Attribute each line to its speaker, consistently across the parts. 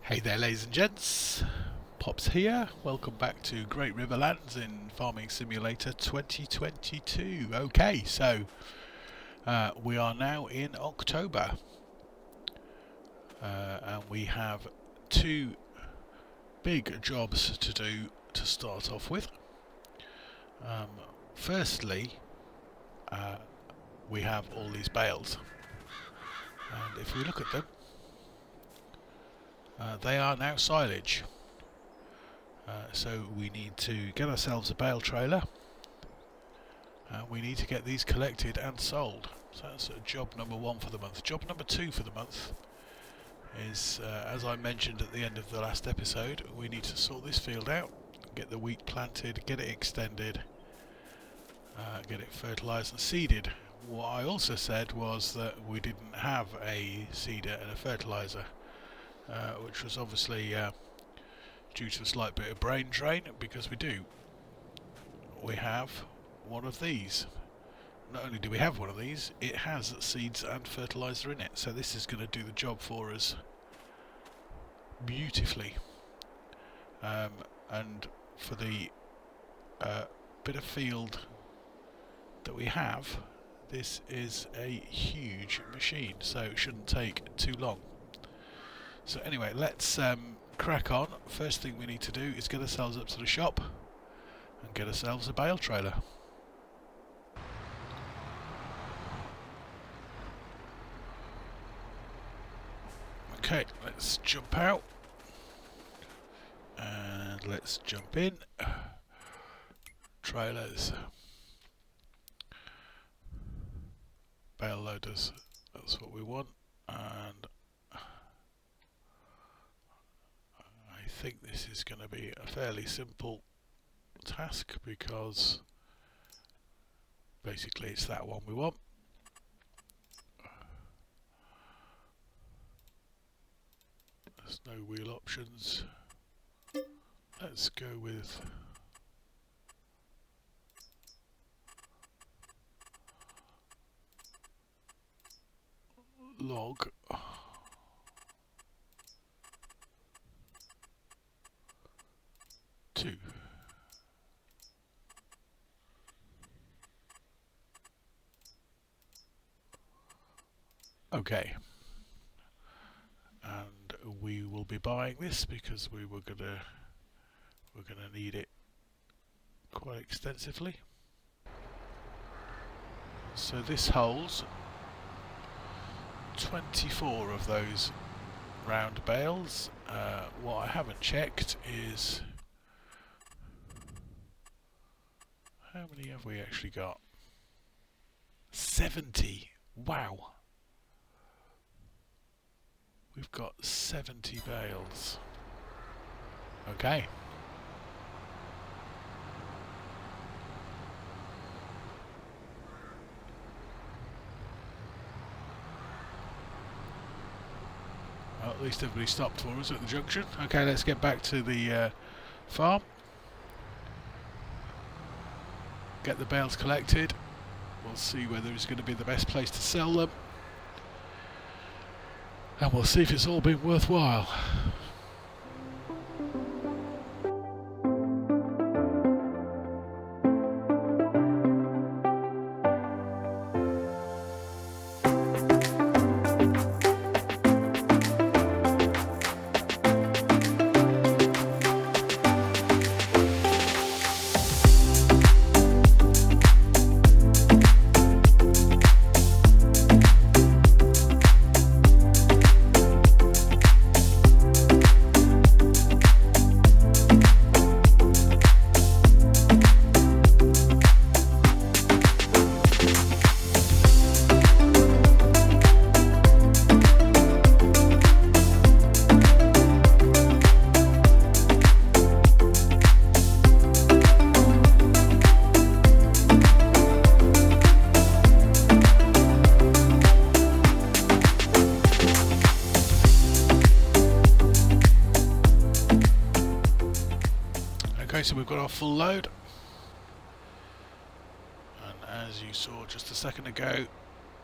Speaker 1: Hey there ladies and gents, Pops here, welcome back to Great Riverlands in Farming Simulator 2022. Okay, so we are now in October and we have two big jobs to do to start off with. Firstly, we have all these bales, and if we look at them, they are now silage. So we need to get ourselves a bale trailer, and we need to get these collected and sold. So that's job number one for the month. Job number two for the month is, as I mentioned at the end of the last episode, we need to sort this field out, get the wheat planted, get it extended, get it fertilised and seeded. What I also said was that we didn't have a seeder and a fertiliser, which was obviously due to a slight bit of brain drain, because we do. We have one of these. Not only do we have one of these, it has seeds and fertiliser in it, so this is going to do the job for us beautifully. And for the bit of field that we have, this is a huge machine, so it shouldn't take too long. So anyway, let's crack on. First thing we need to do is get ourselves up to the shop and get ourselves a bale trailer. Okay, let's jump out and let's jump in. Trailers, bale loaders, that's what we want. And I think this is going to be a fairly simple task, because basically it's that one we want. There's no wheel options. Let's go with log. Two. Okay, and we will be buying this because we're gonna need it quite extensively. So this holds 24 of those round bales. What I haven't checked is how many have we actually got? 70! Wow! We've got 70 bales. Okay. Well, at least everybody stopped for us at the junction. Okay, let's get back to the farm. Get the bales collected. We'll see whether it's going to be the best place to sell them, and we'll see if it's all been worthwhile. Okay, so we've got our full load, and as you saw just a second ago,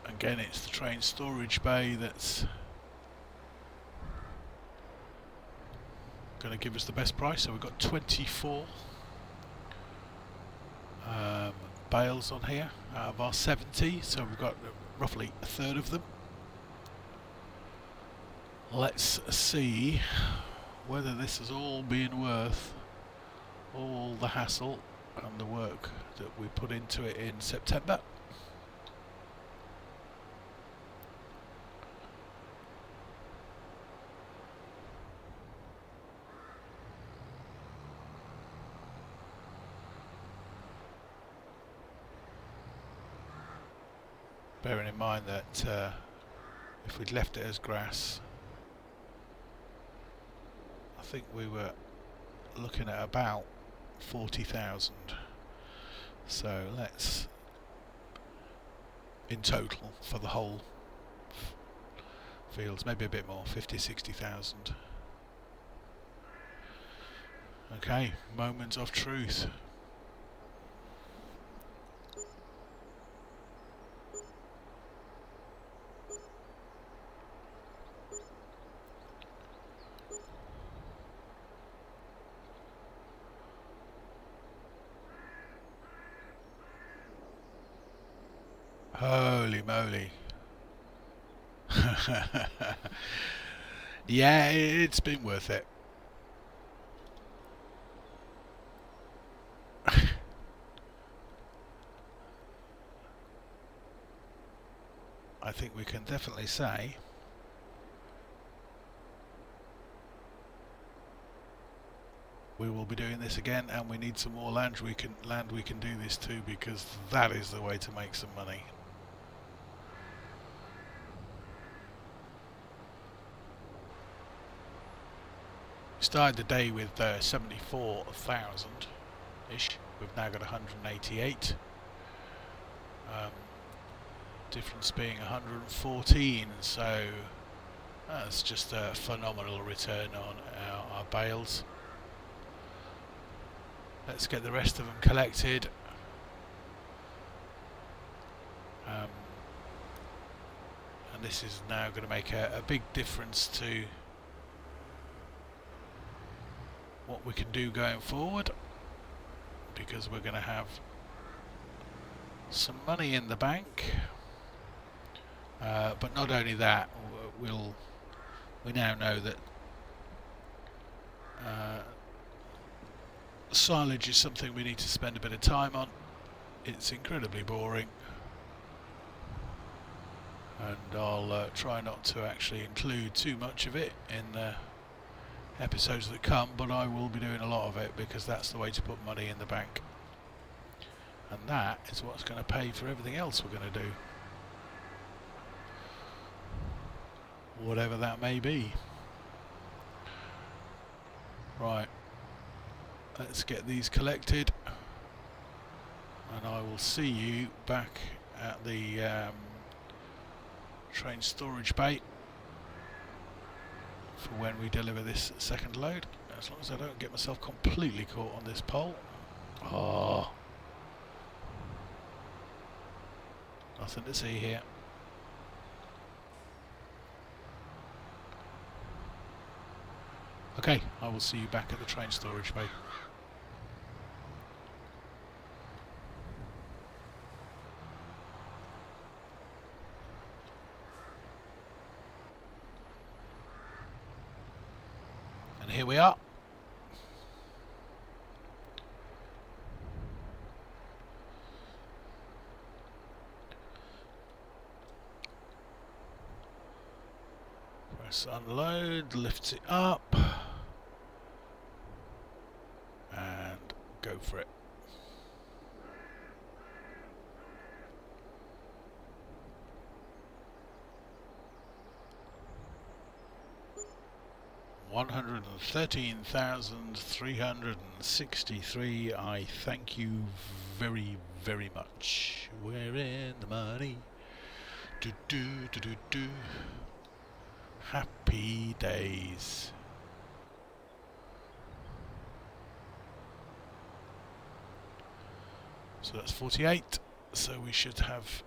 Speaker 1: again it's the train storage bay that's going to give us the best price. So we've got 24 bales on here out of our 70, so we've got roughly a third of them. Let's see whether this has all been worth all the hassle and the work that we put into it in September. Bearing in mind that if we'd left it as grass, I think we were looking at about 40,000. So let's, in total for the whole fields, maybe a bit more, 50,000-60,000. Okay, moment of truth. Holy moly. Yeah, it's been worth it. I think we can definitely say we will be doing this again, and we need some more land we can do this too, because that is the way to make some money. Started the day with 74,000 ish. We've now got 188. Difference being 114, so that's just a phenomenal return on our bales. Let's get the rest of them collected. And this is now going to make a big difference to what we can do going forward, because we're going to have some money in the bank. But not only that, we now know that silage is something we need to spend a bit of time on. It's incredibly boring, and I'll try not to actually include too much of it in the episodes that come, but I will be doing a lot of it because that's the way to put money in the bank, and that is what's going to pay for everything else we're going to do, whatever that may be. Right, let's get these collected, and I will see you back at the train storage bay for when we deliver this second load, as long as I don't get myself completely caught on this pole. Oh, nothing to see here. Okay, I will see you back at the train storage bay. And here we are. Press unload, lifts it up, and go for it. $113,363. I thank you very, very much. We're in the money. Do do do do do. Happy days. So that's 48. So we should have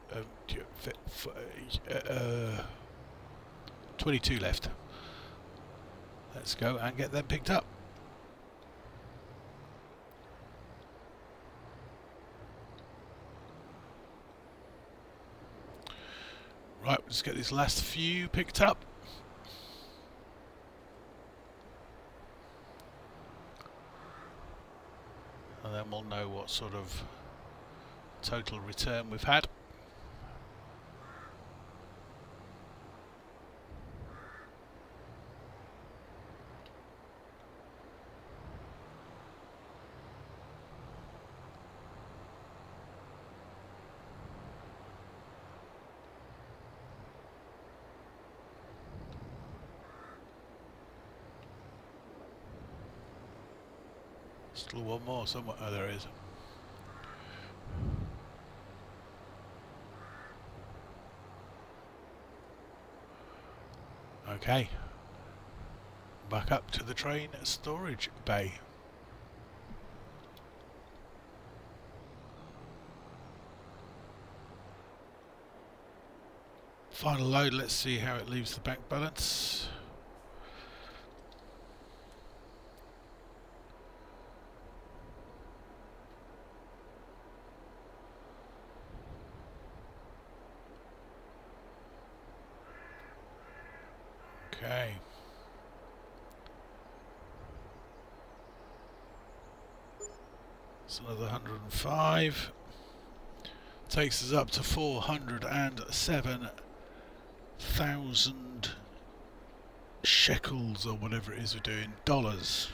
Speaker 1: 22 left. Let's go and get them picked up. Just get these last few picked up. And then we'll know what sort of total return we've had. Still one more somewhere. Oh, there is. Okay. Back up to the train storage bay. Final load, let's see how it leaves the bank balance. Okay. It's another 105. Takes us up to 407,000 shekels or whatever it is we're doing, dollars.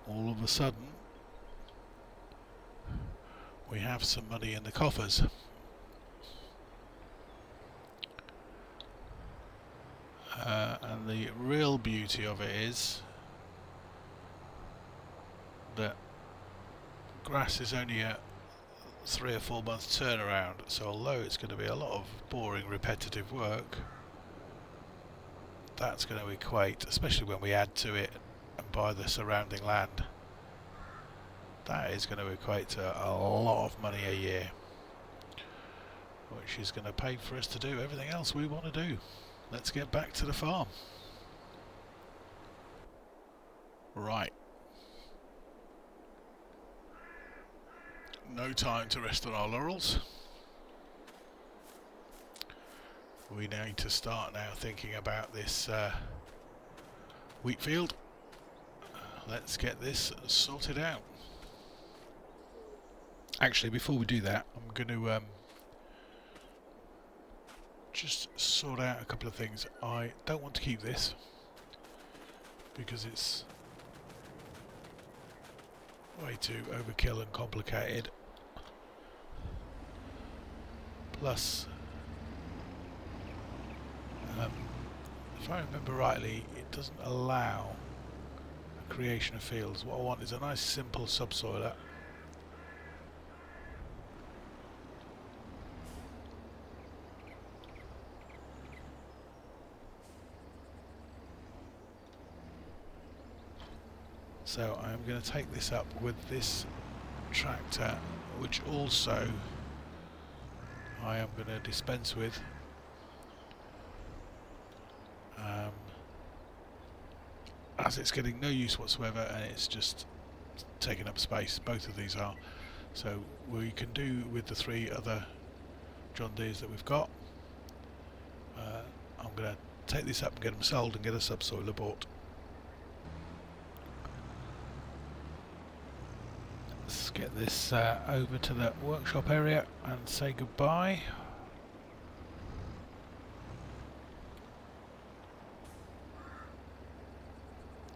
Speaker 1: All of a sudden, we have some money in the coffers. And the real beauty of it is that grass is only a 3 or 4 month turnaround, so although it's going to be a lot of boring repetitive work, that's going to equate, especially when we add to it and buy the surrounding land, that is going to equate to a lot of money a year, which is going to pay for us to do everything else we want to do. Let's get back to the farm. Right. No time to rest on our laurels. We need to start now thinking about this wheat field. Let's get this sorted out. Actually, before we do that, I'm going to just sort out a couple of things. I don't want to keep this because it's way too overkill and complicated. Plus, if I remember rightly, it doesn't allow the creation of fields. What I want is a nice simple subsoiler. So I'm going to take this up with this tractor, which also I am going to dispense with. As it's getting no use whatsoever and it's just taking up space. Both of these are. So we can do with the 3 other John Deeres that we've got. I'm going to take this up and get them sold and get a subsoiler bought. Let's get this over to the workshop area and say goodbye.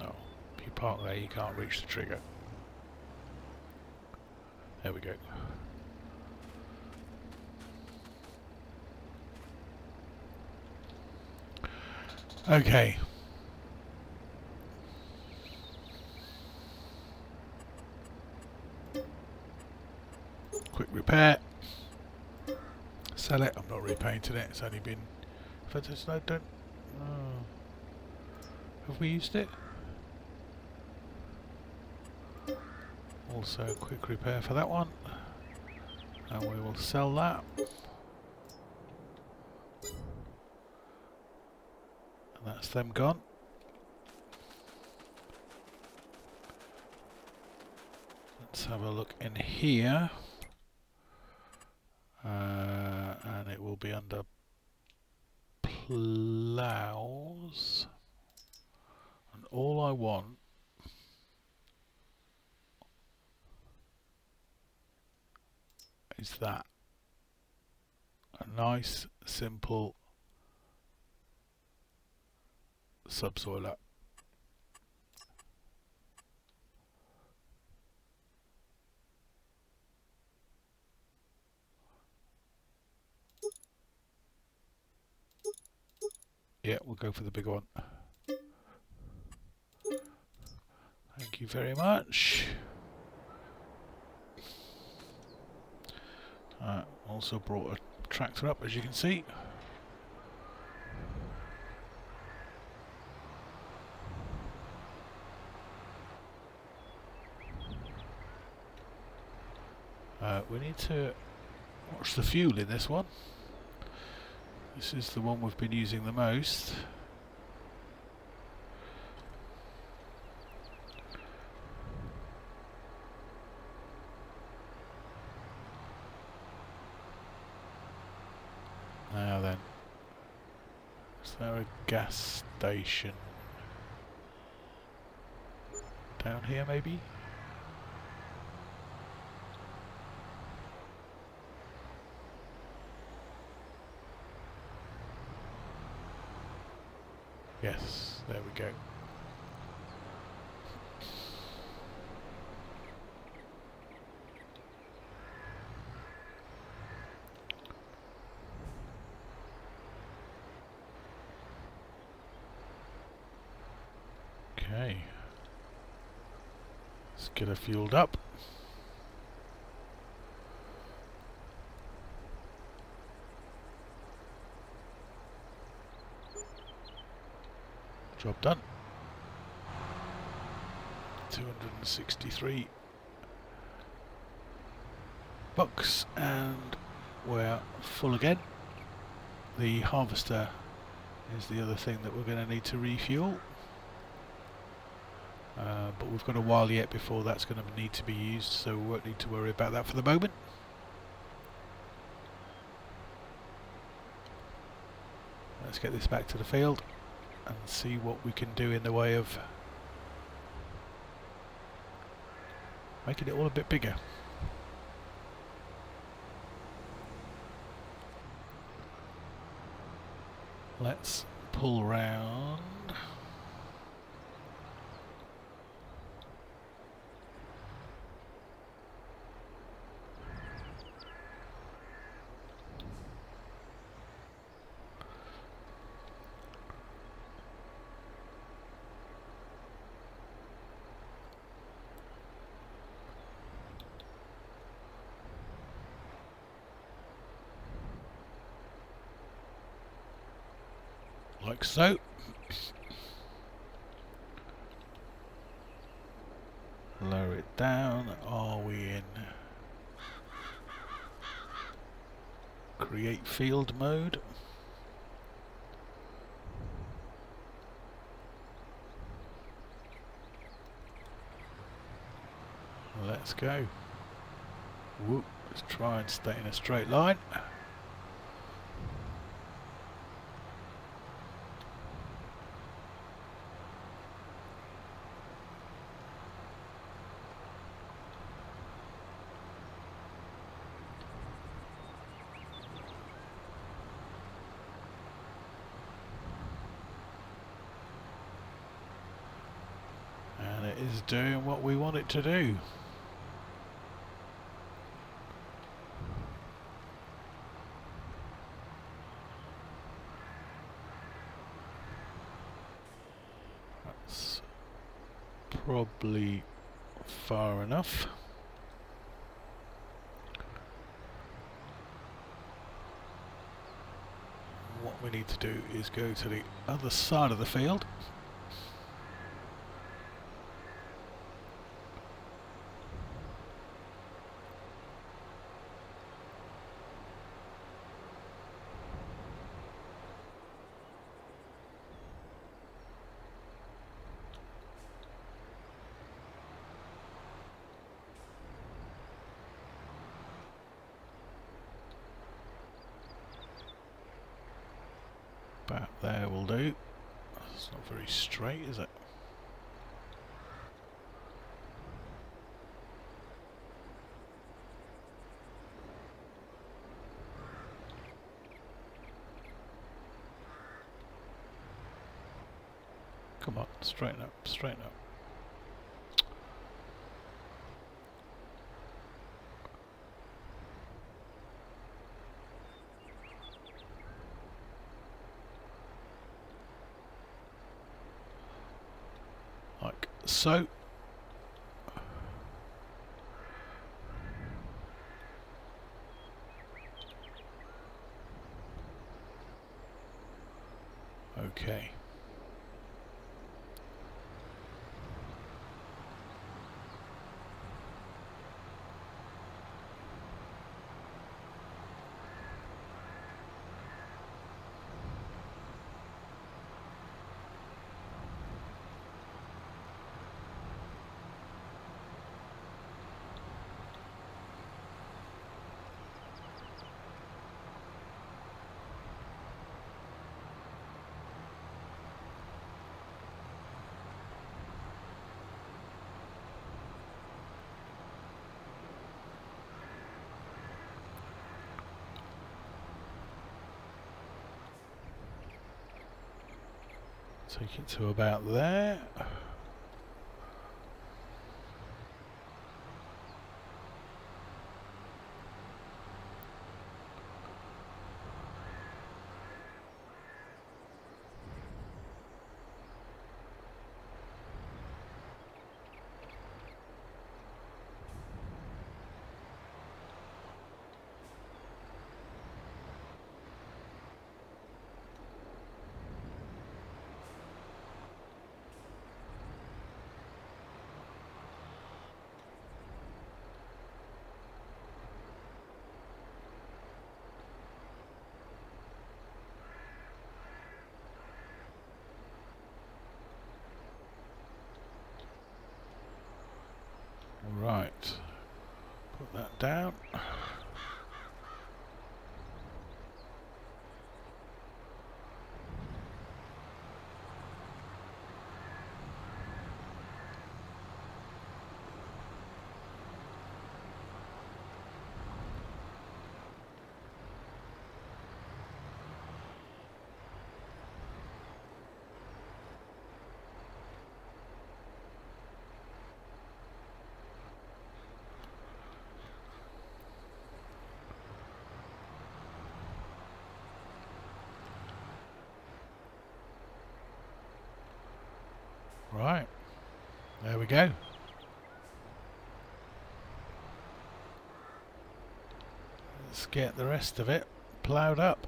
Speaker 1: Oh, if you park there you can't reach the trigger. There we go. Okay. Quick repair. Sell it. I'm not repainting it. It's only been. If I just don't. Oh. Have we used it? Also, quick repair for that one, and we will sell that. And that's them gone. Let's have a look in here. will be under ploughs, and all I want is that, a nice simple subsoiler. Yeah, we'll go for the bigger one. Thank you very much. Also brought a tractor up, as you can see. We need to watch the fuel in this one. This is the one we've been using the most. Now then, is there a gas station down here maybe? Yes, there we go. Okay, let's get her fueled up. Job done. 263 bucks, and we're full again. The harvester is the other thing that we're going to need to refuel. But we've got a while yet before that's going to need to be used, so we won't need to worry about that for the moment. Let's get this back to the field and see what we can do in the way of making it all a bit bigger. Let's pull round. Like so. Lower it down. Are we in create field mode? Let's go. Whoop. Let's try and stay in a straight line. And it is doing what we want it to do. That's probably far enough. What we need to do is go to the other side of the field. About there will do. It's not very straight, is it? Come on, straighten up, straighten up. Like so. Okay. Take it to about there. Right, put that down. Right, there we go. Let's get the rest of it ploughed up.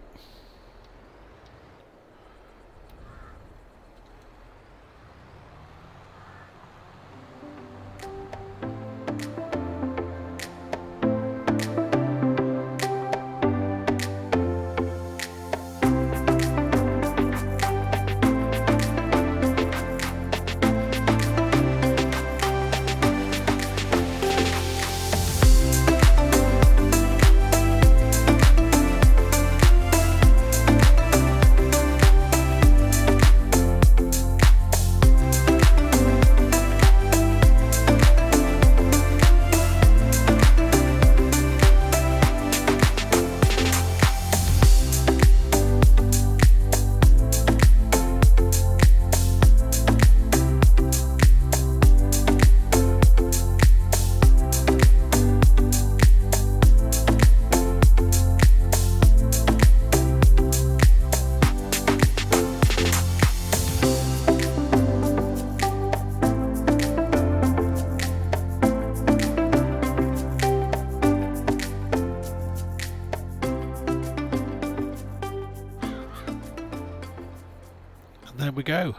Speaker 1: There we go.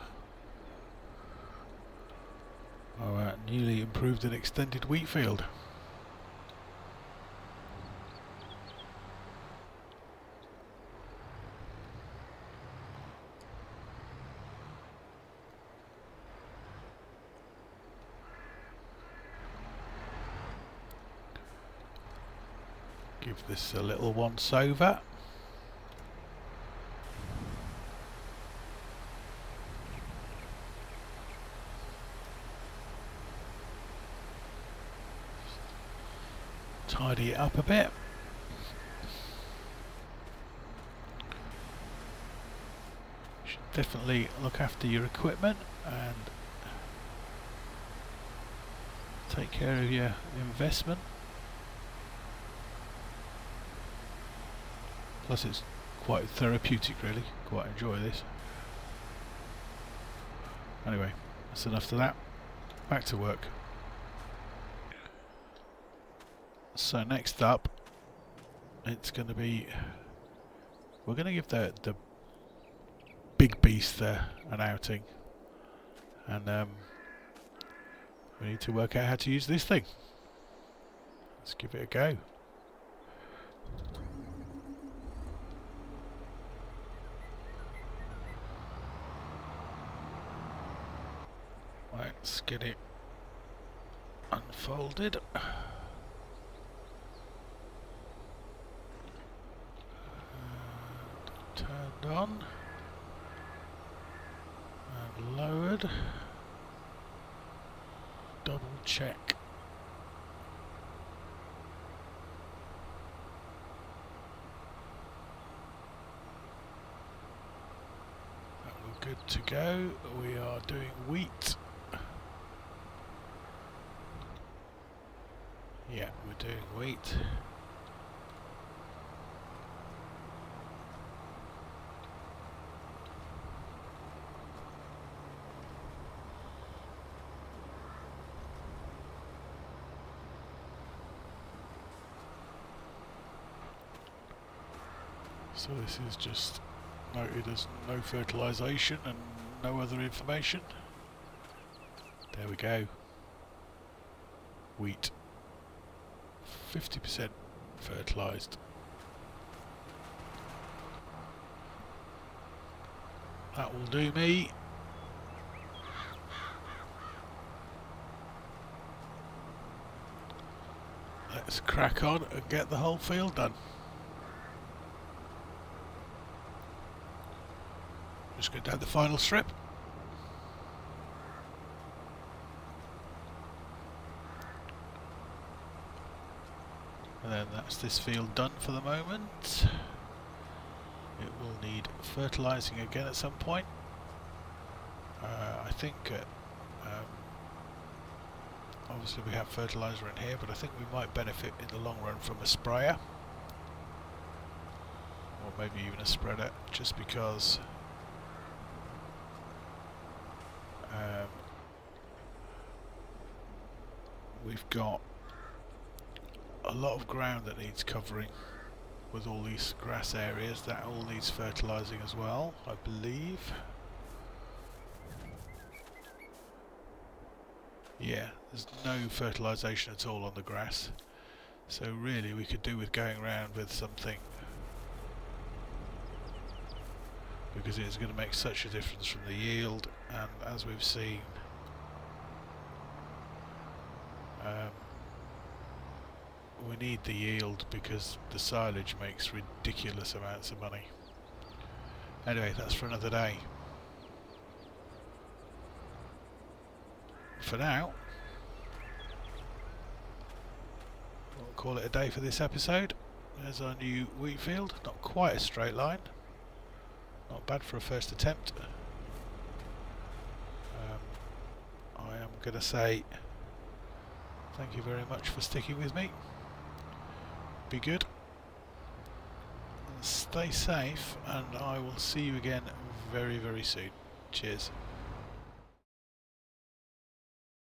Speaker 1: Our newly improved and extended wheat field. Give this a little once over. tidy it up a bit. You should definitely look after your equipment and take care of your investment. Plus it's quite therapeutic really, quite enjoy this. Anyway, that's enough of that. Back to work. So next up, it's going to be, we're going to give the big beast there an outing, and we need to work out how to use this thing. Let's give it a go. Let's get it unfolded. Turned on and lowered. Double check. That we're good to go. We are doing wheat. Yeah, we're doing wheat. So this is just noted as no fertilisation and no other information. There we go. Wheat. 50% fertilised. That will do me. Let's crack on and get the whole field done. Just go down the final strip. And then that's this field done for the moment. It will need fertilising again at some point. I think obviously we have fertiliser in here, but I think we might benefit in the long run from a sprayer. Or maybe even a spreader, just because we've got a lot of ground that needs covering with all these grass areas. That all needs fertilising as well, I believe. Yeah, there's no fertilisation at all on the grass, so really we could do with going around with something, because it's going to make such a difference from the yield. And as we've seen, we need the yield because the silage makes ridiculous amounts of money. Anyway, that's for another day. For now, we'll call it a day for this episode. There's our new wheat field. Not quite a straight line. Not bad for a first attempt. I am going to say thank you very much for sticking with me. Be good. Stay safe, and I will see you again very, very soon. Cheers.